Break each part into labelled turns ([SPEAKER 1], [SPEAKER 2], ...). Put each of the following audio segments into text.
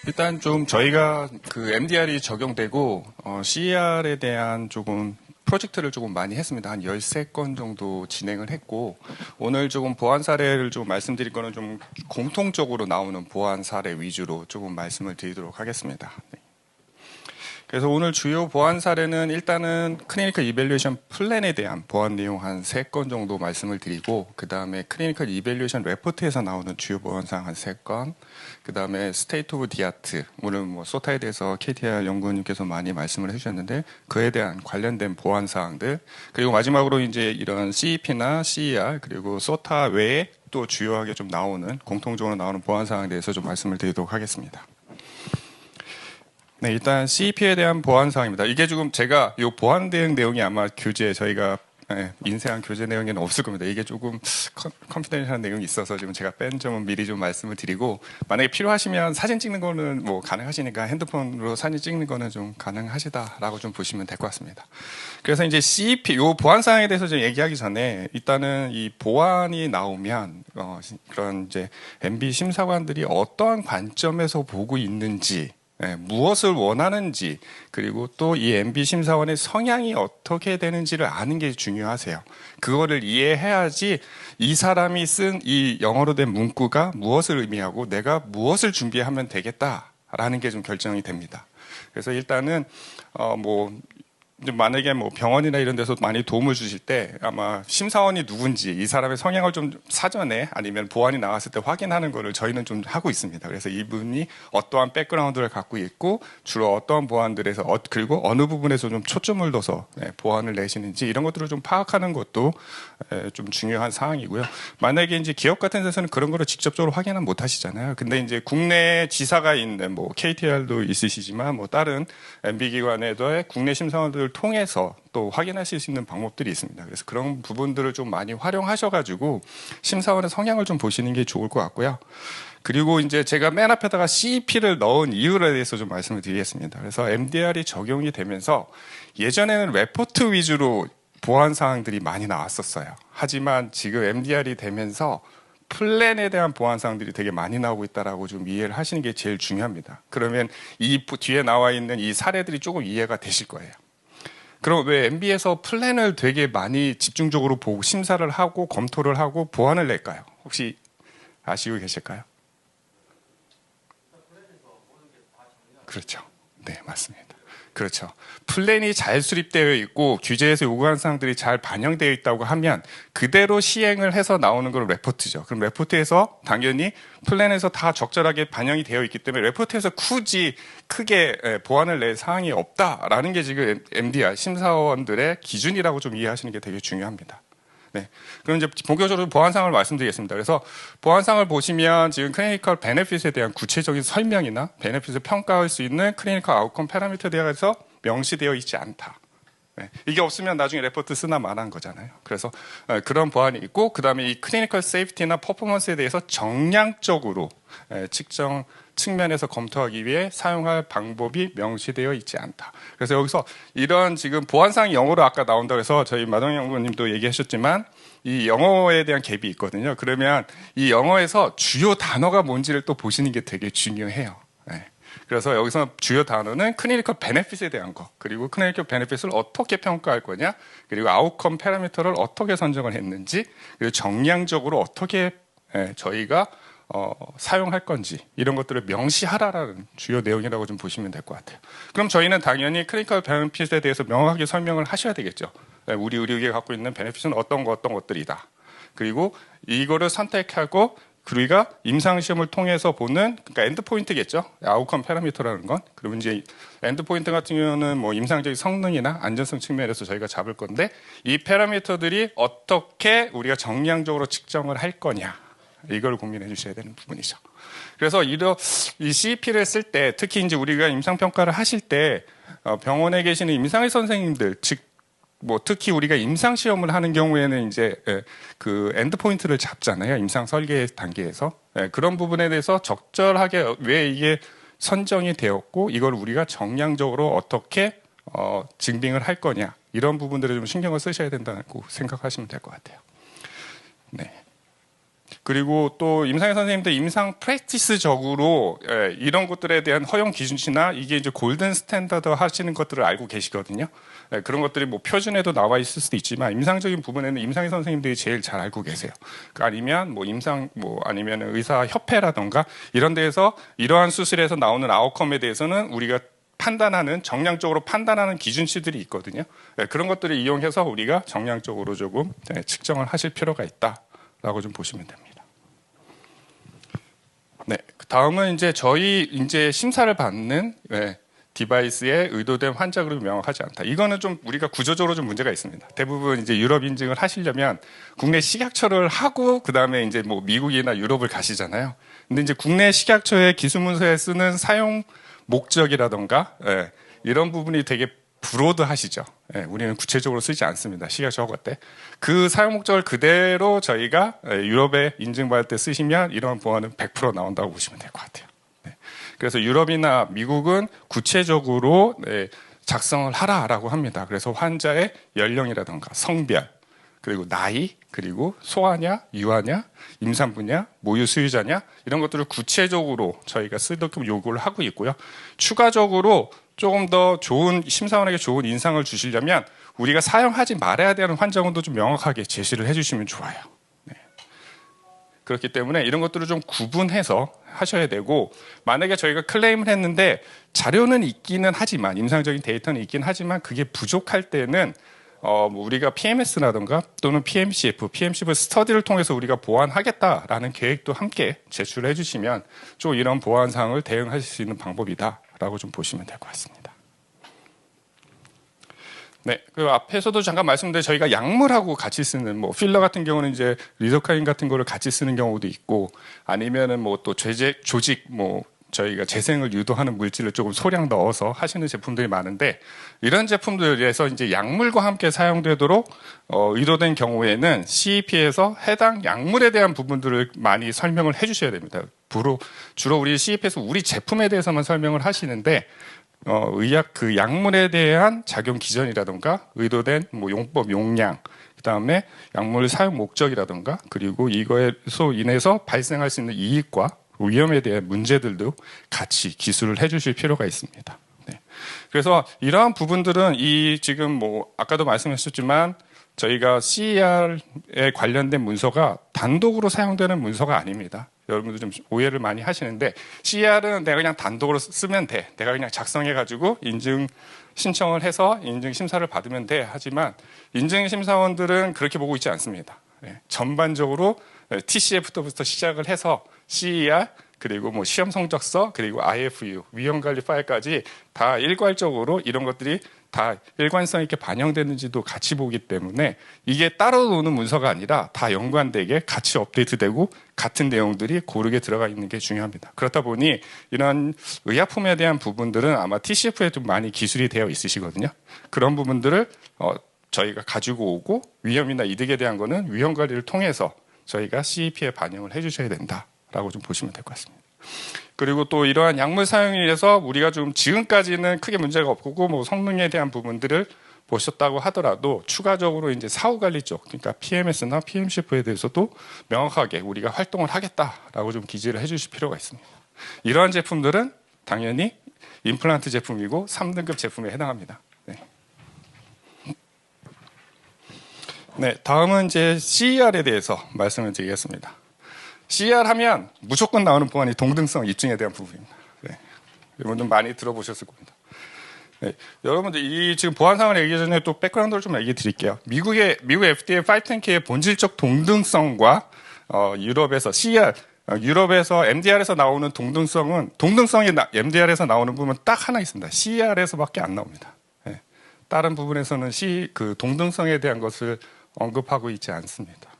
[SPEAKER 1] 일단 좀 저희가 그 MDR이 적용되고 CER에 대한 조금 프로젝트를 조금 많이 했습니다. 한 13건 정도 진행을 했고, 오늘 조금 보안 사례를 좀 말씀드릴 거는 좀 공통적으로 나오는 보안 사례 위주로 조금 말씀을 드리도록 하겠습니다. 네. 그래서 오늘 주요 보안 사례는 일단은 클리니컬 이밸류에이션 플랜에 대한 보안 내용 한 3건 정도 말씀을 드리고, 그 다음에 클리니컬 이밸류에이션 레포트에서 나오는 주요 보안사항 한 3건, 그 다음에 스테이트 오브 디아트, 오늘 뭐 소타에 대해서 KTR 연구원님께서 많이 말씀을 해주셨는데 그에 대한 관련된 보안 사항들, 그리고 마지막으로 이제 이런 CEP나 CER 그리고 소타 외에 또 주요하게 좀 나오는 공통적으로 나오는 보안 사항에 대해서 좀 말씀을 드리도록 하겠습니다. 네, 일단 CEP에 대한 보안 사항입니다. 이게 지금 제가 이 보안 대응 내용이 아마 교재 저희가 인쇄한 교재 내용에는 없을 겁니다. 이게 조금 컨피덴셜한 내용이 있어서 지금 제가 뺀 점은 미리 좀 말씀을 드리고, 만약에 필요하시면 사진 찍는 거는 뭐 가능하시니까 핸드폰으로 사진 찍는 거는 좀 가능하시다라고 좀 보시면 될 것 같습니다. 그래서 이제 CEP 요 보안 사항에 대해서 좀 얘기하기 전에 일단은 이 보안이 나오면 그런 이제 MB 심사관들이 어떠한 관점에서 보고 있는지, 무엇을 원하는지, 그리고 또 이 MB 심사원의 성향이 어떻게 되는지를 아는 게 중요하세요. 그거를 이해해야지 이 사람이 쓴 이 영어로 된 문구가 무엇을 의미하고 내가 무엇을 준비하면 되겠다라는 게 좀 결정이 됩니다. 그래서 일단은 만약에 뭐 병원이나 이런 데서 많이 도움을 주실 때 아마 심사원이 누군지 이 사람의 성향을 좀 사전에 아니면 보안이 나왔을 때 확인하는 거를 저희는 좀 하고 있습니다. 그래서 이분이 어떠한 백그라운드를 갖고 있고 주로 어떠한 보안들에서 그리고 어느 부분에서 좀 초점을 둬서 보안을 내시는지 이런 것들을 좀 파악하는 것도 좀 중요한 사항이고요. 만약에 이제 기업 같은 데서는 그런 거를 직접적으로 확인은 못 하시잖아요. 근데 이제 국내 지사가 있는 뭐 KTR도 있으시지만 뭐 다른 MB 기관에도 국내 심사원들 통해서 또 확인하실 수 있는 방법들이 있습니다. 그래서 그런 부분들을 좀 많이 활용하셔가지고 심사원의 성향을 좀 보시는 게 좋을 것 같고요. 그리고 이제 제가 맨 앞에다가 CEP를 넣은 이유에 대해서 좀 말씀을 드리겠습니다. 그래서 MDR이 적용이 되면서 예전에는 레포트 위주로 보안 사항들이 많이 나왔었어요. 하지만 지금 MDR이 되면서 플랜에 대한 보안 사항들이 되게 많이 나오고 있다라고 좀 이해를 하시는 게 제일 중요합니다. 그러면 이 뒤에 나와 있는 이 사례들이 조금 이해가 되실 거예요. 그럼 왜 MB에서 플랜을 되게 많이 집중적으로 보고 심사를 하고 검토를 하고 보안을 낼까요? 혹시 아시고 계실까요? 그렇죠. 네, 맞습니다. 그렇죠. 플랜이 잘 수립되어 있고 규제에서 요구하는 사항들이 잘 반영되어 있다고 하면 그대로 시행을 해서 나오는 건 레포트죠. 그럼 레포트에서 당연히 플랜에서 다 적절하게 반영이 되어 있기 때문에 레포트에서 굳이 크게 보완을 낼 사항이 없다라는 게 지금 MDR 심사원들의 기준이라고 좀 이해하시는 게 되게 중요합니다. 네. 그럼 이제 본격적으로 보안사항을 말씀드리겠습니다. 그래서 보안사항을 보시면 지금 클리니컬 베네핏에 대한 구체적인 설명이나 베네핏을 평가할 수 있는 클리니컬 아웃컴 패러미터에 대해서 명시되어 있지 않다. 네. 이게 없으면 나중에 레포트 쓰나 말한 거잖아요. 그래서 그런 보안이 있고, 그 다음에 이 클리니컬 세이프티나 퍼포먼스에 대해서 정량적으로 측정 측면에서 검토하기 위해 사용할 방법이 명시되어 있지 않다. 그래서 여기서 이런 지금 보안사항 영어로 아까 나온다고 해서 저희 마동 연구원님도 얘기하셨지만 이 영어에 대한 갭이 있거든요. 그러면 이 영어에서 주요 단어가 뭔지를 또 보시는 게 되게 중요해요. 네. 그래서 여기서 주요 단어는 클리니컬 베네핏에 대한 거, 그리고 클리니컬 베네핏을 어떻게 평가할 거냐, 그리고 아웃컴 패러미터를 어떻게 선정을 했는지, 그리고 정량적으로 어떻게 저희가 사용할 건지 이런 것들을 명시하라라는 주요 내용이라고 좀 보시면 될 것 같아요. 그럼 저희는 당연히 클리니컬 베네핏에 대해서 명확하게 설명을 하셔야 되겠죠. 우리 의료기가 갖고 있는 베네핏은 어떤 것들이다. 그리고 이거를 선택하고 우리가 임상시험을 통해서 보는, 그러니까 엔드포인트겠죠. 아웃컴 패러미터라는 건. 그러면 이제 엔드포인트 같은 경우는 뭐 임상적인 성능이나 안전성 측면에서 저희가 잡을 건데, 이 패러미터들이 어떻게 우리가 정량적으로 측정을 할 거냐, 이걸 고민해 주셔야 되는 부분이죠. 그래서 이 CEP를 쓸 때, 특히 이제 우리가 임상평가를 하실 때 병원에 계시는 임상의 선생님들, 즉 특히 우리가 임상 시험을 하는 경우에는 이제 그 엔드 포인트를 잡잖아요. 임상 설계 단계에서. 그런 부분에 대해서 적절하게 왜 이게 선정이 되었고 이걸 우리가 정량적으로 어떻게 증빙을 할 거냐, 이런 부분들에 좀 신경을 쓰셔야 된다고 생각하시면 될 것 같아요. 네. 그리고 또 임상의 선생님들 임상 프랙티스적으로 이런 것들에 대한 허용 기준치나 이게 이제 골든 스탠다드 하시는 것들을 알고 계시거든요. 그런 것들이 뭐 표준에도 나와 있을 수도 있지만 임상적인 부분에는 임상의 선생님들이 제일 잘 알고 계세요. 아니면 뭐 아니면 의사 협회라던가 이런 데에서 이러한 수술에서 나오는 아웃컴에 대해서는 우리가 정량적으로 판단하는 기준치들이 있거든요. 그런 것들을 이용해서 우리가 정량적으로 조금 측정을 하실 필요가 있다라고 좀 보시면 됩니다. 네, 다음은 저희 심사를 받는 디바이스의 의도된 환자 그룹이 명확하지 않다. 이거는 좀 우리가 구조적으로 좀 문제가 있습니다. 대부분 유럽 인증을 하시려면 국내 식약처를 하고 그 다음에 뭐 미국이나 유럽을 가시잖아요. 근데 국내 식약처의 기술문서에 쓰는 사용 목적이라던가 이런 부분이 되게 브로드하시죠. 우리는 구체적으로 쓰지 않습니다. 식약처 허가 때. 그 사용 목적을 그대로 저희가 유럽에 인증받을 때 쓰시면 이런 보안은 100% 나온다고 보시면 될 것 같아요. 그래서 유럽이나 미국은 구체적으로 작성을 하라라고 합니다. 그래서 환자의 연령이라던가 성별, 그리고 나이, 그리고 소아냐, 유아냐, 임산부냐, 모유 수유자냐 이런 것들을 구체적으로 저희가 쓰도록 요구를 하고 있고요. 추가적으로 조금 더 좋은 심사원에게 좋은 인상을 주시려면 우리가 사용하지 말아야 되는 환자군도 좀 명확하게 제시를 해주시면 좋아요. 그렇기 때문에 이런 것들을 좀 구분해서 하셔야 되고, 만약에 저희가 클레임을 했는데 자료는 있기는 하지만, 임상적인 데이터는 있긴 하지만 그게 부족할 때는 우리가 PMS라든가 또는 PMCF 스터디를 통해서 우리가 보완하겠다라는 계획도 함께 제출해 주시면 좀 이런 보완 사항을 대응하실 수 있는 방법이다라고 좀 보시면 될 것 같습니다. 네, 그 앞에서도 잠깐 말씀드린 저희가 약물하고 같이 쓰는 필러 같은 경우는 리도카인 같은 거를 같이 쓰는 경우도 있고, 아니면은 또 조직 저희가 재생을 유도하는 물질을 조금 소량 넣어서 하시는 제품들이 많은데, 이런 제품들에서 약물과 함께 사용되도록 의도된 경우에는 CEP에서 해당 약물에 대한 부분들을 많이 설명을 해주셔야 됩니다. 주로 우리 CEP에서 우리 제품에 대해서만 설명을 하시는데, 그 약물에 대한 작용 기전이라든가 의도된 용법 용량, 그다음에 약물 사용 목적이라든가, 그리고 이거에서 인해서 발생할 수 있는 이익과 위험에 대한 문제들도 같이 기술을 해주실 필요가 있습니다. 네. 그래서 이러한 부분들은 지금 아까도 말씀하셨지만 저희가 CER에 관련된 문서가 단독으로 사용되는 문서가 아닙니다. 여러분들 좀 오해를 많이 하시는데, CER은 내가 그냥 단독으로 쓰면 돼. 내가 그냥 작성해가지고 인증 신청을 해서 인증 심사를 받으면 돼. 하지만 인증 심사원들은 그렇게 보고 있지 않습니다. 전반적으로 TCF부터 시작을 해서 CER, 그리고 시험 성적서, 그리고 IFU, 위험관리 파일까지 다 일괄적으로 이런 것들이 다 일관성 있게 반영되는지도 같이 보기 때문에 이게 따로 노는 문서가 아니라 다 연관되게 같이 업데이트되고 같은 내용들이 고르게 들어가 있는 게 중요합니다. 그렇다 보니 이런 의약품에 대한 부분들은 아마 TCF에 좀 많이 기술이 되어 있으시거든요. 그런 부분들을 저희가 가지고 오고, 위험이나 이득에 대한 거는 위험관리를 통해서 저희가 CEP에 반영을 해주셔야 된다라고 좀 보시면 될 것 같습니다. 그리고 또 이러한 약물 사용에 의해서 우리가 좀 지금까지는 크게 문제가 없고 성능에 대한 부분들을 보셨다고 하더라도 추가적으로 사후관리 쪽, 그러니까 PMS나 PMCF에 대해서도 명확하게 우리가 활동을 하겠다라고 좀 기재를 해주실 필요가 있습니다. 이러한 제품들은 당연히 임플란트 제품이고 3등급 제품에 해당합니다. 네, 다음은 CER에 대해서 말씀을 드리겠습니다. CER 하면 무조건 나오는 보안이 동등성 입증에 대한 부분입니다. 여러분들 많이 들어보셨을 겁니다. 여러분들 지금 보안 상황을 얘기 전에 또 백그라운드를 좀 얘기 드릴게요. 미국 FDA 510K의 본질적 동등성과 유럽에서 CER, 유럽에서 MDR에서 나오는 동등성이 MDR에서 나오는 부분은 딱 하나 있습니다. CER에서밖에 안 나옵니다. 다른 부분에서는 그 동등성에 대한 것을 언급하고 있지 않습니다.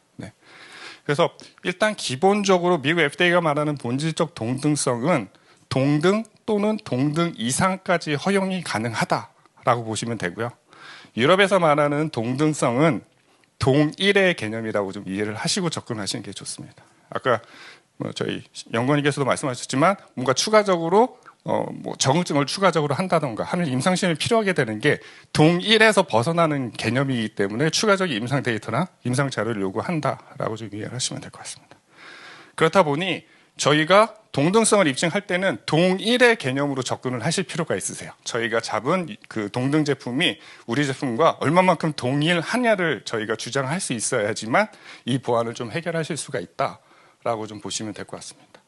[SPEAKER 1] 그래서 일단 기본적으로 미국 FDA가 말하는 본질적 동등성은 동등 또는 동등 이상까지 허용이 가능하다라고 보시면 되고요. 유럽에서 말하는 동등성은 동일의 개념이라고 좀 이해를 하시고 접근하시는 게 좋습니다. 아까 저희 연구원님께서도 말씀하셨지만 뭔가 추가적으로 정증을 추가적으로 한다던가 하는 임상시험이 필요하게 되는 게 동일에서 벗어나는 개념이기 때문에 추가적인 임상 데이터나 임상 자료를 요구한다라고 좀 이해를 하시면 될 것 같습니다. 그렇다 보니 저희가 동등성을 입증할 때는 동일의 개념으로 접근을 하실 필요가 있으세요. 저희가 잡은 그 동등 제품이 우리 제품과 얼마만큼 동일하냐를 저희가 주장할 수 있어야지만 이 보안을 좀 해결하실 수가 있다라고 좀 보시면 될 것 같습니다.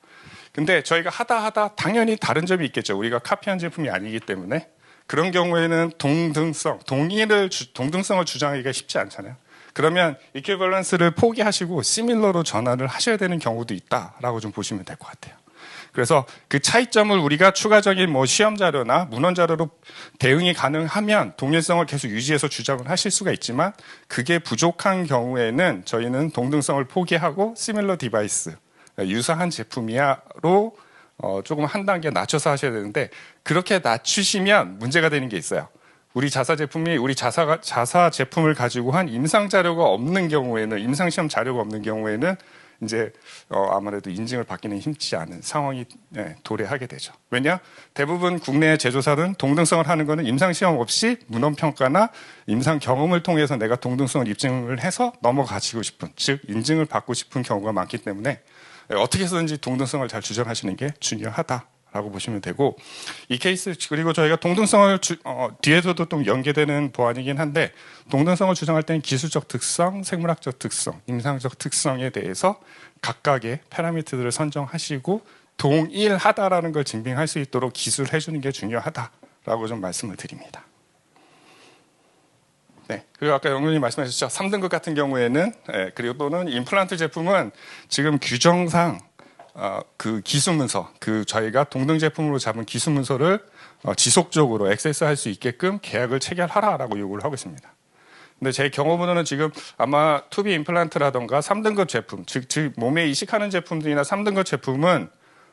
[SPEAKER 1] 근데 저희가 하다 당연히 다른 점이 있겠죠. 우리가 카피한 제품이 아니기 때문에 그런 경우에는 동등성을 주장하기가 쉽지 않잖아요. 그러면 이퀴벌런스를 포기하시고 시밀러로 전환을 하셔야 되는 경우도 있다라고 좀 보시면 될 것 같아요. 그래서 그 차이점을 우리가 추가적인 뭐 시험 자료나 문헌 자료로 대응이 가능하면 동일성을 계속 유지해서 주장을 하실 수가 있지만 그게 부족한 경우에는 저희는 동등성을 포기하고 시밀러 디바이스, 유사한 제품이야로 조금 한 단계 낮춰서 하셔야 되는데 그렇게 낮추시면 문제가 되는 게 있어요. 우리 자사 제품이 우리 자사 제품을 가지고 한 임상 자료가 없는 경우에는 임상 시험 자료가 없는 경우에는 이제 아무래도 인증을 받기는 힘지 않은 상황이 도래하게 되죠. 왜냐? 대부분 국내 제조사는 동등성을 하는 거는 임상 시험 없이 문헌 평가나 임상 경험을 통해서 내가 동등성을 입증을 해서 넘어가시고 싶은, 즉 인증을 받고 싶은 경우가 많기 때문에 어떻게 해서든지 동등성을 잘 주장하시는 게 중요하다라고 보시면 되고, 이 케이스 그리고 저희가 동등성을 뒤에서도 좀 연계되는 보안이긴 한데 동등성을 주장할 때는 기술적 특성, 생물학적 특성, 임상적 특성에 대해서 각각의 파라미터들을 선정하시고 동일하다라는 걸 증빙할 수 있도록 기술을 해주는 게 중요하다라고 좀 말씀을 드립니다. 네. 그리고 아까 영훈님 말씀하셨죠. 3등급 같은 경우에는 그리고 또는 임플란트 제품은 지금 규정상 그 기술 문서, 그 저희가 동등 제품으로 잡은 기술 문서를 지속적으로 액세스할 수 있게끔 계약을 체결하라라고 요구를 하고 있습니다. 근데 제 경험으로는 지금 아마 투비 임플란트라던가 3등급 제품, 즉 몸에 이식하는 제품들이나 3등급 제품은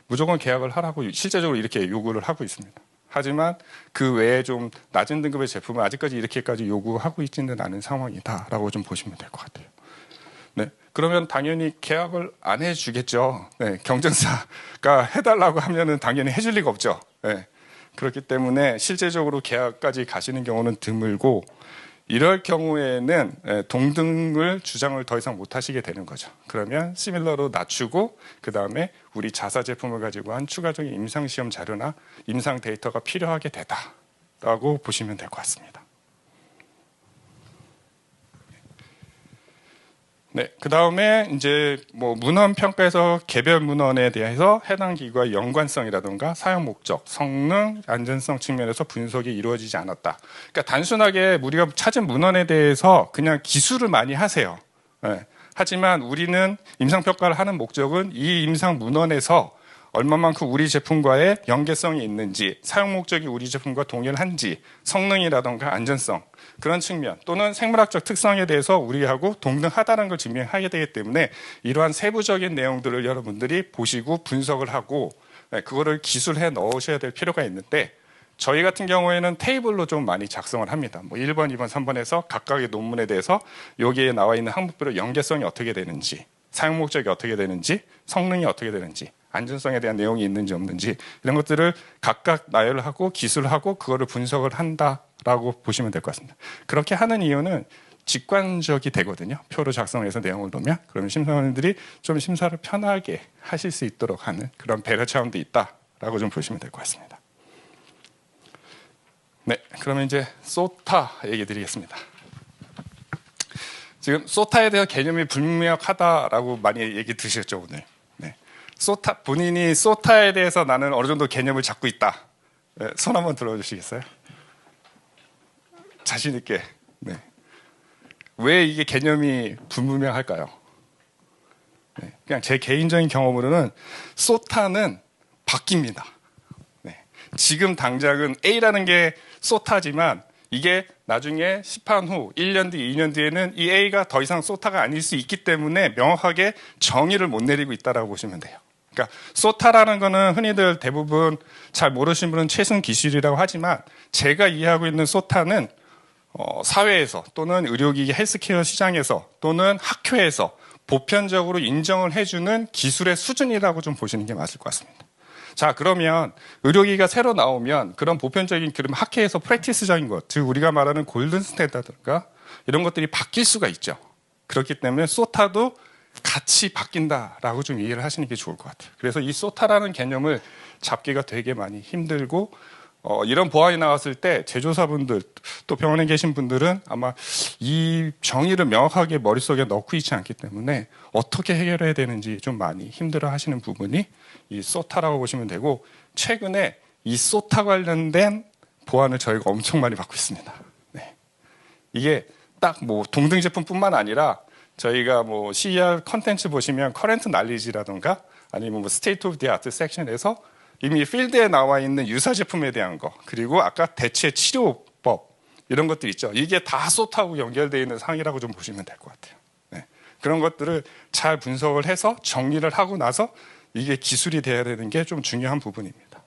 [SPEAKER 1] 무조건 계약을 하라고 실제적으로 이렇게 요구를 하고 있습니다. 하지만 그 외에 좀 낮은 등급의 제품은 아직까지 이렇게까지 요구하고 있지는 않은 상황이다라고 좀 보시면 될 것 같아요. 네, 그러면 당연히 계약을 안 해주겠죠. 네, 경쟁사가 해달라고 하면은 당연히 해줄 리가 없죠. 네, 그렇기 때문에 실제적으로 계약까지 가시는 경우는 드물고 이럴 경우에는 동등을 주장을 더 이상 못 하시게 되는 거죠. 그러면 시밀러로 낮추고 그 다음에 우리 자사 제품을 가지고 한 추가적인 임상시험 자료나 임상 데이터가 필요하게 되다라고 보시면 될 것 같습니다. 네, 그 다음에 이제 뭐 문헌 평가에서 개별 문헌에 대해서 해당 기구와 연관성이라든가 사용 목적, 성능, 안전성 측면에서 분석이 이루어지지 않았다. 그러니까 단순하게 우리가 찾은 문헌에 대해서 그냥 기술을 많이 하세요. 네. 하지만 우리는 임상 평가를 하는 목적은 이 임상 문헌에서 얼마만큼 우리 제품과의 연계성이 있는지, 사용 목적이 우리 제품과 동일한지, 성능이라든가 안전성 그런 측면 또는 생물학적 특성에 대해서 우리하고 동등하다는 걸 증명하게 되기 때문에 이러한 세부적인 내용들을 여러분들이 보시고 분석을 하고 그거를 기술해 넣으셔야 될 필요가 있는데 저희 같은 경우에는 테이블로 좀 많이 작성을 합니다. 뭐 1번, 2번, 3번에서 각각의 논문에 대해서 여기에 나와 있는 항목별로 연계성이 어떻게 되는지, 사용 목적이 어떻게 되는지, 성능이 어떻게 되는지, 안전성에 대한 내용이 있는지 없는지 이런 것들을 각각 나열을 하고 기술을 하고 그거를 분석을 한다라고 보시면 될 것 같습니다. 그렇게 하는 이유는 직관적이 되거든요. 표로 작성해서 내용을 넣으면 그러면 심사위원들이 좀 심사를 편하게 하실 수 있도록 하는 그런 배려 차원도 있다라고 좀 보시면 될 것 같습니다. 네, 그러면 이제 소타 얘기 드리겠습니다. 지금 소타에 대한 개념이 불명확하다라고 많이 얘기 드셨죠 오늘. 네. 소타 본인이 소타에 대해서 나는 어느 정도 개념을 잡고 있다. 네, 손 한번 들어주시겠어요? 자신 있게. 네. 왜 이게 개념이 불분명할까요? 네. 그냥 제 개인적인 경험으로는 소타는 바뀝니다. 네. 지금 당장은 A라는 게 소타지만 이게 나중에 시판 후 1년 뒤, 2년 뒤에는 이 A가 더 이상 소타가 아닐 수 있기 때문에 명확하게 정의를 못 내리고 있다고 보시면 돼요. 그러니까 소타라는 거는 흔히들 대부분 잘 모르시는 분은 최신 기술이라고 하지만 제가 이해하고 있는 소타는 사회에서 또는 의료기기 헬스케어 시장에서 또는 학회에서 보편적으로 인정을 해주는 기술의 수준이라고 좀 보시는 게 맞을 것 같습니다. 자, 그러면 의료기기가 새로 나오면 그런 보편적인 그런 학회에서 프랙티스적인 것, 즉 우리가 말하는 골든 스탠다드가 이런 것들이 바뀔 수가 있죠. 그렇기 때문에 소타도 같이 바뀐다라고 좀 이해를 하시는 게 좋을 것 같아요. 그래서 이 소타라는 개념을 잡기가 되게 많이 힘들고 이런 보안이 나왔을 때 제조사분들 또 병원에 계신 분들은 아마 이 정의를 명확하게 머릿속에 넣고 있지 않기 때문에 어떻게 해결해야 되는지 좀 많이 힘들어 하시는 부분이 이 소타라고 보시면 되고, 최근에 이 소타 관련된 보안을 저희가 엄청 많이 받고 있습니다. 네. 이게 딱 뭐 동등 제품뿐만 아니라 저희가 뭐 CER 컨텐츠 보시면 커런트 날리지라던가 아니면 뭐 스테이트 오브 디 아트 섹션에서 이미 필드에 나와 있는 유사 제품에 대한 거, 그리고 아까 대체 치료법 이런 것들 있죠. 이게 다 소타하고 연결되어 있는 상이라고 좀 보시면 될 것 같아요. 네. 그런 것들을 잘 분석을 해서 정리를 하고 나서 이게 기술이 돼야 되는 게 좀 중요한 부분입니다.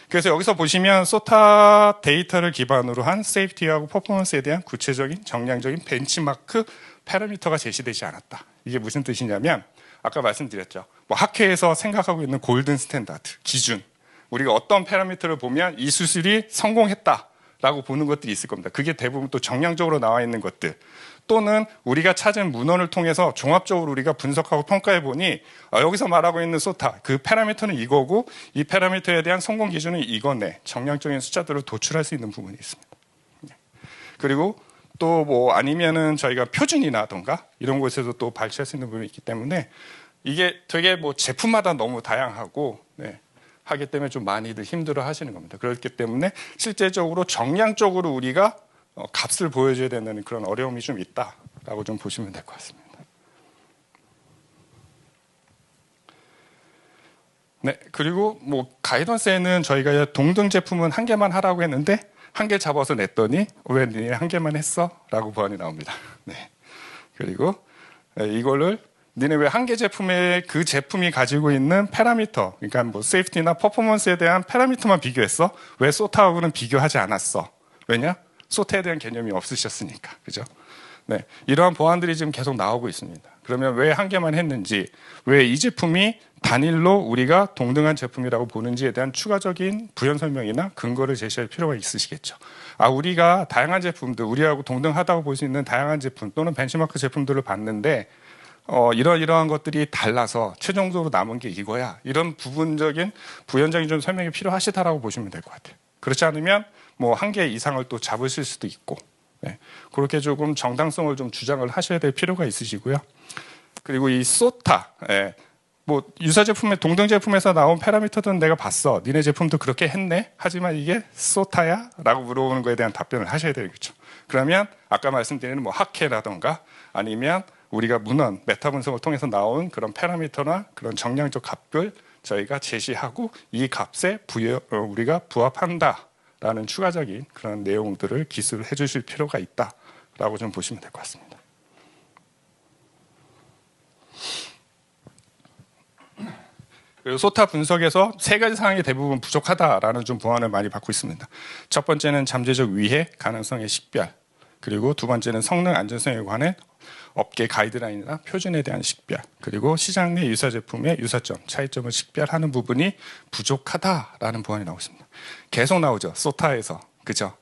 [SPEAKER 1] 그래서 여기서 보시면 소타 데이터를 기반으로 한 세이프티하고 퍼포먼스에 대한 구체적인 정량적인 벤치마크 파라미터가 제시되지 않았다. 이게 무슨 뜻이냐면 아까 말씀드렸죠. 뭐 학회에서 생각하고 있는 골든 스탠다드 기준, 우리가 어떤 파라미터를 보면 이 수술이 성공했다라고 보는 것들이 있을 겁니다. 그게 대부분 또 정량적으로 나와 있는 것들, 또는 우리가 찾은 문헌을 통해서 종합적으로 우리가 분석하고 평가해 보니 여기서 말하고 있는 소타 그 파라미터는 이거고 이 파라미터에 대한 성공 기준은 이거네, 정량적인 숫자들을 도출할 수 있는 부분이 있습니다. 그리고 또 뭐 아니면은 저희가 표준이라던가 이런 곳에서 또 발췌할 수 있는 부분이 있기 때문에 이게 되게 뭐 제품마다 너무 다양하고 하기 때문에 좀 많이들 힘들어 하시는 겁니다. 그렇기 때문에 실제적으로 정량적으로 우리가 값을 보여줘야 되는 그런 어려움이 좀 있다라고 좀 보시면 될 것 같습니다. 네, 그리고 뭐 가이던스에는 저희가 동등 제품은 한 개만 하라고 했는데 한 개 잡아서 냈더니 왜 니네 한 개만 했어? 라고 보안이 나옵니다. 네. 그리고 이거를 니네 왜 한 개 제품에 그 제품이 가지고 있는 파라미터, 그러니까 뭐 세이프티나 퍼포먼스에 대한 파라미터만 비교했어? 왜 소타하고는 비교하지 않았어? 왜냐? 소타에 대한 개념이 없으셨으니까. 그죠? 네. 이러한 보안들이 지금 계속 나오고 있습니다. 그러면 왜 한 개만 했는지, 왜 이 제품이 단일로 우리가 동등한 제품이라고 보는지에 대한 추가적인 부연 설명이나 근거를 제시할 필요가 있으시겠죠. 우리가 다양한 제품들, 우리하고 동등하다고 볼 수 있는 다양한 제품 또는 벤치마크 제품들을 봤는데 이러한 것들이 달라서 최종적으로 남은 게 이거야. 이런 부분적인 부연적인 좀 설명이 필요하시다라고 보시면 될 것 같아요. 그렇지 않으면 뭐 한 개 이상을 또 잡으실 수도 있고, 그렇게 조금 정당성을 좀 주장을 하셔야 될 필요가 있으시고요. 그리고 이 소타, 뭐 유사 제품의 동등 제품에서 나온 파라미터들은 내가 봤어. 니네 제품도 그렇게 했네. 하지만 이게 소타야? 라고 물어보는 거에 대한 답변을 하셔야 되겠죠. 그러면 아까 말씀드린 뭐 학회라던가 아니면 우리가 문헌, 메타 분석을 통해서 나온 그런 파라미터나 그런 정량적 값을 저희가 제시하고 이 값에 우리가 부합한다라는 추가적인 그런 내용들을 기술을 해주실 필요가 있다라고 좀 보시면 될 것 같습니다. 그리고 소타 분석에서 세 가지 사항이 대부분 부족하다라는 좀 보완을 많이 받고 있습니다. 첫 번째는 잠재적 위해 가능성의 식별, 그리고 두 번째는 성능 안전성에 관한 업계 가이드라인이나 표준에 대한 식별, 그리고 시장 내 유사 제품의 유사점, 차이점을 식별하는 부분이 부족하다라는 보완이 나오고 있습니다. 계속 나오죠. 소타에서. 그죠?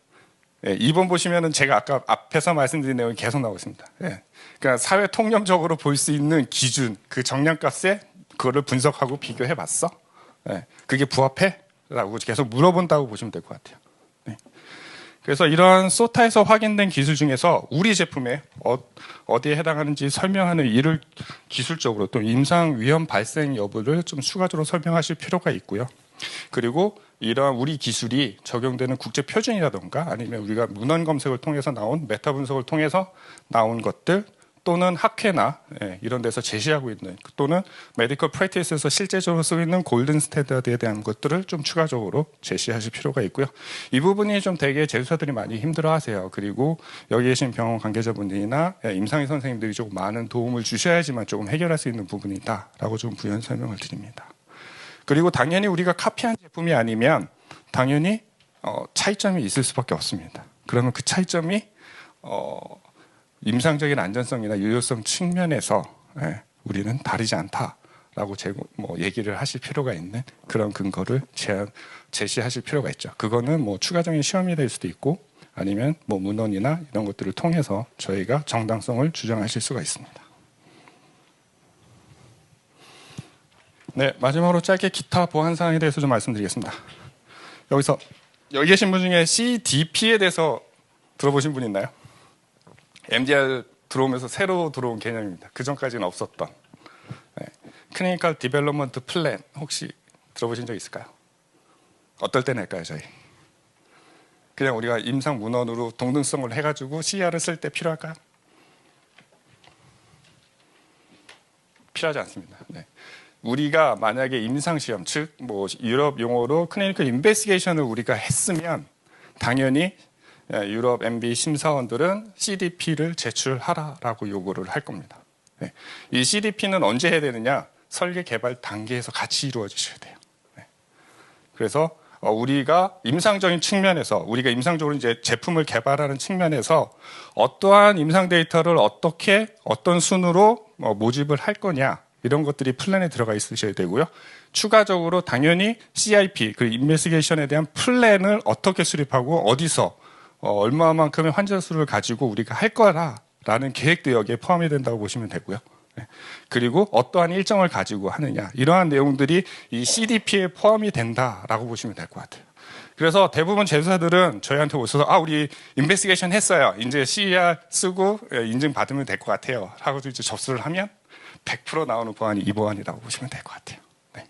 [SPEAKER 1] 2번 보시면은 제가 아까 앞에서 말씀드린 내용이 계속 나오고 있습니다. 그러니까 사회 통념적으로 볼 수 있는 기준, 그 정량값에 그거를 분석하고 비교해 봤어? 그게 부합해? 라고 계속 물어본다고 보시면 될 것 같아요. 그래서 이런 소타에서 확인된 기술 중에서 우리 제품에 어디에 해당하는지 설명하는 이를 기술적으로 또 임상 위험 발생 여부를 좀 추가적으로 설명하실 필요가 있고요. 그리고 이러한 우리 기술이 적용되는 국제 표준이라던가 아니면 우리가 문헌 검색을 통해서 나온 메타 분석을 통해서 나온 것들, 또는 학회나 이런 데서 제시하고 있는, 또는 메디컬 프랙티스에서 실제적으로 쓰고 있는 골든 스탠다드에 대한 것들을 좀 추가적으로 제시하실 필요가 있고요. 이 부분이 좀 되게 제조사들이 많이 힘들어하세요. 그리고 여기 계신 병원 관계자분들이나 임상의 선생님들이 조금 많은 도움을 주셔야지만 조금 해결할 수 있는 부분이다라고 좀 부연 설명을 드립니다. 그리고 당연히 우리가 카피한 제품이 아니면 당연히 차이점이 있을 수밖에 없습니다. 그러면 그 차이점이 임상적인 안전성이나 유효성 측면에서 우리는 다르지 않다라고 얘기를 하실 필요가 있는 그런 근거를 제시하실 필요가 있죠. 그거는 뭐 추가적인 시험이 될 수도 있고 아니면 뭐 문헌이나 이런 것들을 통해서 저희가 정당성을 주장하실 수가 있습니다. 네, 마지막으로 짧게 기타 보안 사항에 대해서 좀 말씀드리겠습니다. 여기 계신 분 중에 CDP에 대해서 들어보신 분 있나요? MDR 들어오면서 새로 들어온 개념입니다. 그 전까지는 없었던. 네. 클리니컬 디벨롭먼트 플랜 혹시 들어보신 적 있을까요? 어떨 때 낼까요, 저희? 그냥 우리가 임상 문헌으로 동등성을 해가지고 CR을 쓸 때 필요할까요? 필요하지 않습니다. 네. 우리가 만약에 임상시험, 즉 뭐 유럽 용어로 클리니컬 인베스티게이션을 우리가 했으면 당연히 유럽 MB 심사원들은 CDP를 제출하라라고 요구를 할 겁니다. 네. 이 CDP는 언제 해야 되느냐? 설계 개발 단계에서 같이 이루어지셔야 돼요. 네. 그래서 우리가 임상적인 측면에서 우리가 임상적으로 이제 제품을 개발하는 측면에서 어떠한 임상 데이터를 어떻게 어떤 순으로 모집을 할 거냐 이런 것들이 플랜에 들어가 있으셔야 되고요. 추가적으로 당연히 CIP 그 인베스티게이션에 대한 플랜을 어떻게 수립하고 어디서 얼마만큼의 환자 수를 가지고 우리가 할 거라라는 계획도 여기에 포함이 된다고 보시면 되고요. 네. 그리고 어떠한 일정을 가지고 하느냐 이러한 내용들이 이 CDP에 포함이 된다라고 보시면 될 것 같아요. 그래서 대부분 제조사들은 저희한테 오셔서 우리 인베스티게이션 했어요. 이제 CER 쓰고 인증 받으면 될 것 같아요. 하고 이제 접수를 하면 100% 나오는 보안이 이 보안이라고 보시면 될 것 같아요. 네.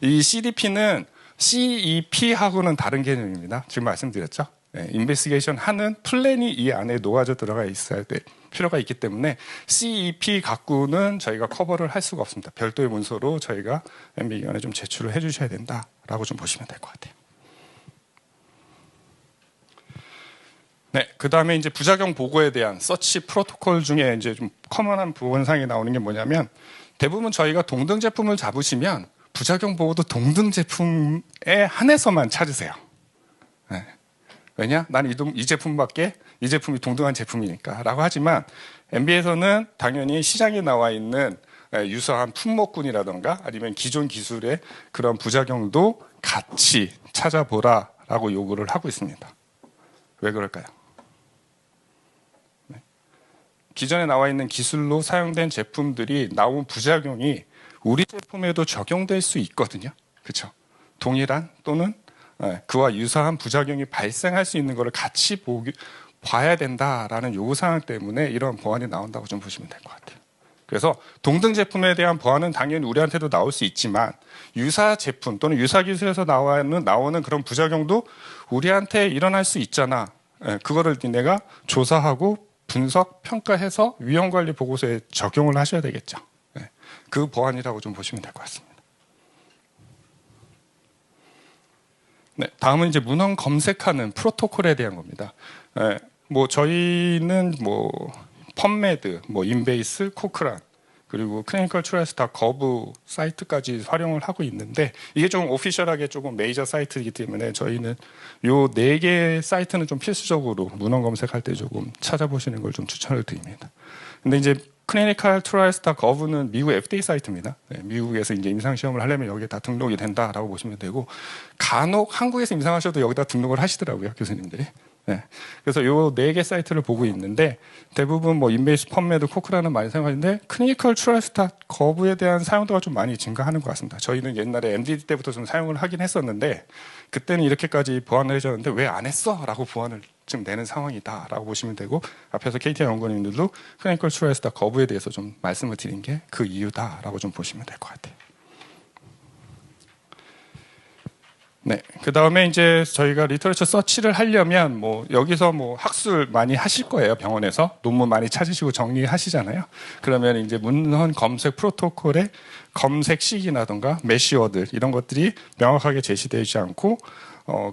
[SPEAKER 1] 이 CDP는 CEP하고는 다른 개념입니다. 지금 말씀드렸죠. 네. 인베스티게이션 하는 플랜이 이 안에 놓아져 들어가 있어야 될 필요가 있기 때문에 CEP 갖고는 저희가 커버를 할 수가 없습니다. 별도의 문서로 저희가 MB기관에 좀 제출을 해주셔야 된다라고 좀 보시면 될 것 같아요. 네, 그 다음에 이제 부작용 보고에 대한 서치 프로토콜 중에 이제 좀 커먼한 보건상이 나오는 게 뭐냐면 대부분 저희가 동등 제품을 잡으시면 부작용 보고도 동등 제품에 한해서만 찾으세요. 네. 왜냐? 난 이 제품밖에 이 제품이 동등한 제품이니까 라고 하지만 MB에서는 당연히 시장에 나와 있는 유사한 품목군이라던가 아니면 기존 기술의 그런 부작용도 같이 찾아보라라고 요구를 하고 있습니다. 왜 그럴까요? 네. 기존에 나와 있는 기술로 사용된 제품들이 나온 부작용이 우리 제품에도 적용될 수 있거든요. 그렇죠? 동일한 또는 그와 유사한 부작용이 발생할 수 있는 것을 같이 봐야 된다라는 요구사항 때문에 이런 보안이 나온다고 좀 보시면 될 것 같아요. 그래서 동등 제품에 대한 보안은 당연히 우리한테도 나올 수 있지만 유사 제품 또는 유사 기술에서 나오는 그런 부작용도 우리한테 일어날 수 있잖아. 그거를 니네가 조사하고 분석, 평가해서 위험관리 보고서에 적용을 하셔야 되겠죠. 그 보안이라고 좀 보시면 될 것 같습니다. 네, 다음은 이제 문헌 검색하는 프로토콜에 대한 겁니다. 뭐 저희는 뭐 펀메드, 뭐 인베이스, 코크란 그리고 클리니컬 트라이얼스.gov 사이트까지 활용을 하고 있는데 이게 좀 오피셜하게 조금 메이저 사이트이기 때문에 저희는 요 4개 사이트는 좀 필수적으로 문헌 검색할 때 조금 찾아보시는 걸 좀 추천을 드립니다. 근데 이제 클리니컬 트라이얼스.gov는 미국 FDA 사이트입니다. 네, 미국에서 이제 임상 시험을 하려면 여기에 다 등록이 된다라고 보시면 되고 간혹 한국에서 임상하셔도 여기다 등록을 하시더라고요, 교수님들이. 네. 그래서 요 4개 사이트를 보고 있는데 대부분 뭐 인베이스, 펀메드, 코크라는 많이 사용하는데 클리니컬 트라이얼스.gov에 대한 사용도가 좀 많이 증가하는 것 같습니다. 저희는 옛날에 MDD 때부터 좀 사용을 하긴 했었는데 그때는 이렇게까지 보완을 해줬는데 왜 안 했어? 라고 보완을 지금 내는 상황이다라고 보시면 되고 앞에서 KTI 연구원님들도 클리니컬 트라이얼스.gov에 대해서 좀 말씀을 드린 게 그 이유다라고 좀 보시면 될 것 같아요. 네, 그 다음에 이제 저희가 리터러처 서치를 하려면 뭐 여기서 뭐 학술 많이 하실 거예요. 병원에서 논문 많이 찾으시고 정리하시잖아요. 그러면 이제 문헌 검색 프로토콜의 검색 시기라든가 메시워드 이런 것들이 명확하게 제시되지 않고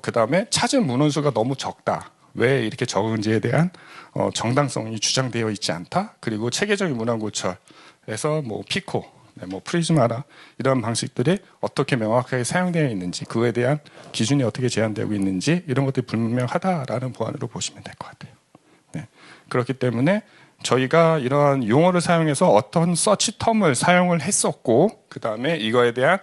[SPEAKER 1] 그 다음에 찾은 문헌수가 너무 적다. 왜 이렇게 적은지에 대한 정당성이 주장되어 있지 않다. 그리고 체계적인 문헌 고철에서 뭐 피코 뭐 프리즈마나 이런 방식들이 어떻게 명확하게 사용되어 있는지 그에 대한 기준이 어떻게 제한되고 있는지 이런 것들이 불명하다라는 보안으로 보시면 될 것 같아요. 네. 그렇기 때문에 저희가 이러한 용어를 사용해서 어떤 서치 텀을 사용을 했었고 그 다음에 이거에 대한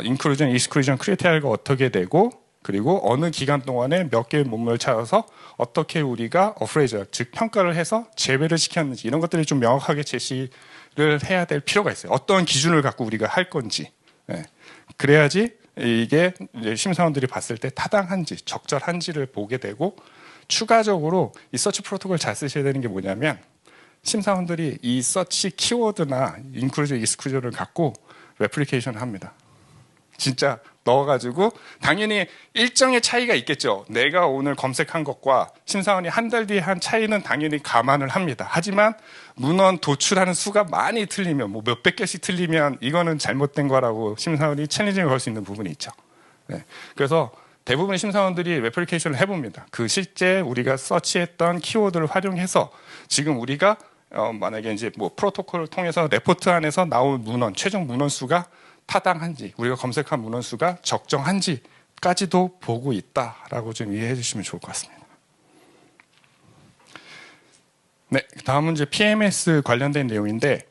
[SPEAKER 1] 인클루전, 익스클루전 크리테리아가 어떻게 되고 그리고 어느 기간 동안에 몇 개의 문물을 찾아서 어떻게 우리가 어프레이저 즉 평가를 해서 제외를 시켰는지 이런 것들이 좀 명확하게 제시를 해야 될 필요가 있어요. 어떤 기준을 갖고 우리가 할 건지 예. 그래야지 이게 이제 심사원들이 봤을 때 타당한지 적절한지를 보게 되고, 추가적으로 이 서치 프로토콜 잘 쓰셔야 되는 게 뭐냐면, 심사원들이 이 서치 키워드나 인클루전, 익스클루전을 갖고 레플리케이션을 합니다. 진짜 넣어가지고, 당연히 일정의 차이가 있겠죠. 내가 오늘 검색한 것과 심사원이 한 달 뒤에 한 차이는 당연히 감안을 합니다. 하지만 문헌 도출하는 수가 많이 틀리면, 뭐 몇백 개씩 틀리면 이거는 잘못된 거라고 심사원이 챌린징을 걸 수 있는 부분이 있죠. 네. 그래서 대부분의 심사원들이 레플리케이션을 해봅니다. 그 실제 우리가 서치했던 키워드를 활용해서 지금 우리가 만약에 이제 뭐 프로토콜을 통해서 레포트 안에서 나온 문헌, 최종 문헌 수가 타당한지, 우리가 검색한 문헌 수가 적정한지까지도 보고 있다라고 좀 이해해 주시면 좋을 것 같습니다. 네, 다음은 이제 PMS 관련된 내용인데,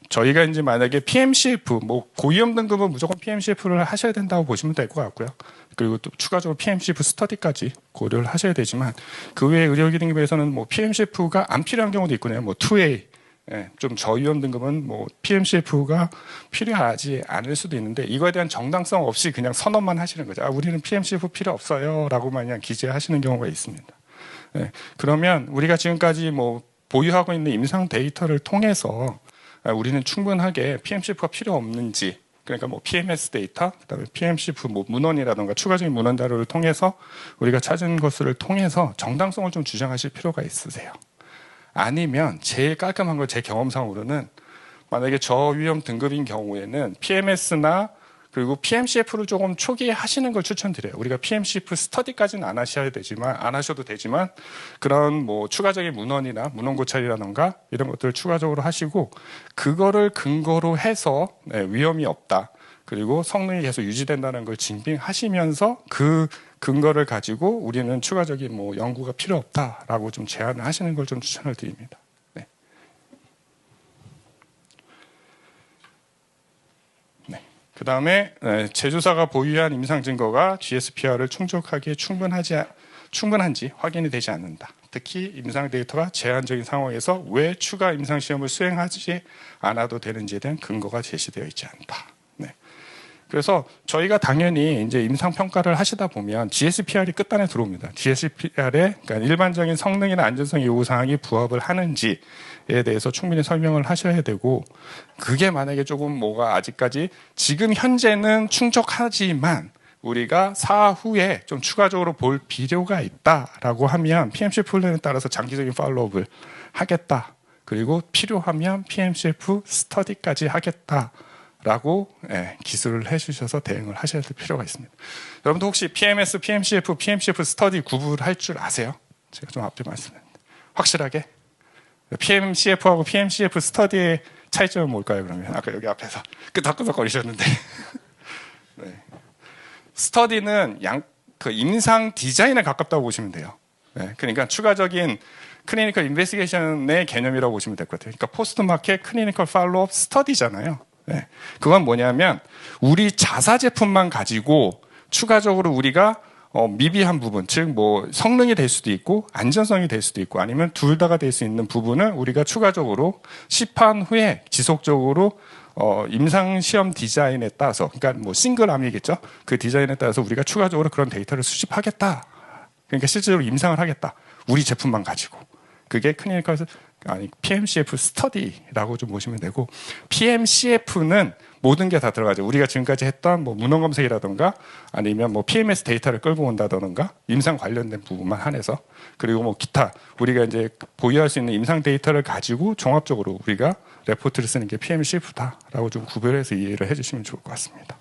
[SPEAKER 1] 저희가 이제 만약에 PMCF, 뭐 고위험 등급은 무조건 PMCF를 하셔야 된다고 보시면 될 것 같고요. 그리고 또 추가적으로 PMCF 스터디까지 고려를 하셔야 되지만, 그 외에 의료기 등급에서는 뭐 PMCF가 안 필요한 경우도 있거든요. 뭐 2A, 좀 저위험 등급은 뭐 PMCF가 필요하지 않을 수도 있는데, 이거에 대한 정당성 없이 그냥 선언만 하시는 거죠. 우리는 PMCF 필요 없어요 라고만 그냥 기재하시는 경우가 있습니다. 그러면 우리가 지금까지 뭐 보유하고 있는 임상 데이터를 통해서 우리는 충분하게 PMCF가 필요 없는지, 그러니까 뭐 PMS 데이터, 그다음에 PMCF 뭐 문헌이라든가 추가적인 문헌 자료를 통해서 우리가 찾은 것을 통해서 정당성을 좀 주장하실 필요가 있으세요. 아니면 제일 깔끔한 걸 제 경험상으로는, 만약에 저위험 등급인 경우에는 PMS나 그리고 PMCF를 조금 초기에 하시는 걸 추천드려요. 우리가 PMCF 스터디까지는 안 하셔도 되지만 그런 뭐 추가적인 문헌이나 문헌 고찰이라던가 이런 것들을 추가적으로 하시고, 그거를 근거로 해서 위험이 없다, 그리고 성능이 계속 유지된다는 걸 증빙하시면서 그 근거를 가지고 우리는 추가적인 뭐 연구가 필요 없다라고 좀 제안을 하시는 걸 좀 추천을 드립니다. 네. 그 다음에 제조사가 보유한 임상 증거가 GSPR을 충족하기에 충분한지 확인이 되지 않는다. 특히 임상 데이터가 제한적인 상황에서 왜 추가 임상 시험을 수행하지 않아도 되는지에 대한 근거가 제시되어 있지 않다. 네. 그래서 저희가 당연히 이제 임상 평가를 하시다 보면 GSPR이 끝단에 들어옵니다. GSPR에 그러니까 일반적인 성능이나 안전성 요구 사항이 부합을 하는지에 대해서 충분히 설명을 하셔야 되고, 그게 만약에 조금 뭐가 아직까지 지금 현재는 충족하지만 우리가 사후에 좀 추가적으로 볼 필요가 있다라고 하면 PMCF 플랜에 따라서 장기적인 팔로우업을 하겠다. 그리고 필요하면 PMCF 스터디까지 하겠다. 라고 기술을 해주셔서 대응을 하셔야 될 필요가 있습니다. 여러분도 혹시 PMS, PMCF, PMCF 스터디 구분할 줄 아세요? 제가 좀 앞에 말씀드렸는데 확실하게 PMCF하고 PMCF 스터디의 차이점은 뭘까요? 그러면 아까 여기 앞에서 끄덕끄덕거리셨는데 네. 스터디는 그 임상 디자인에 가깝다고 보시면 돼요. 네. 그러니까 추가적인 클리니컬 인베스티게이션의 개념이라고 보시면 될 것 같아요. 그러니까 포스트 마켓 클리니컬 팔로우업 스터디잖아요. 네. 그건 뭐냐면 우리 자사 제품만 가지고 추가적으로 우리가 미비한 부분, 즉 뭐 성능이 될 수도 있고 안전성이 될 수도 있고 아니면 둘 다가 될 수 있는 부분을 우리가 추가적으로 시판 후에 지속적으로 임상 시험 디자인에 따라서, 그러니까 뭐 싱글암이겠죠. 그 디자인에 따라서 우리가 추가적으로 그런 데이터를 수집하겠다. 그러니까 실제로 임상을 하겠다. 우리 제품만 가지고. 그게 클리니컬 PMCF 스터디라고 좀 보시면 되고, PMCF는 모든 게 다 들어가죠. 우리가 지금까지 했던 뭐 문헌 검색이라든가 아니면 뭐 PMS 데이터를 끌고 온다던가 임상 관련된 부분만 한해서, 그리고 뭐 기타 우리가 이제 보유할 수 있는 임상 데이터를 가지고 종합적으로 우리가 레포트를 쓰는 게 PMCF다라고 좀 구별해서 이해를 해주시면 좋을 것 같습니다.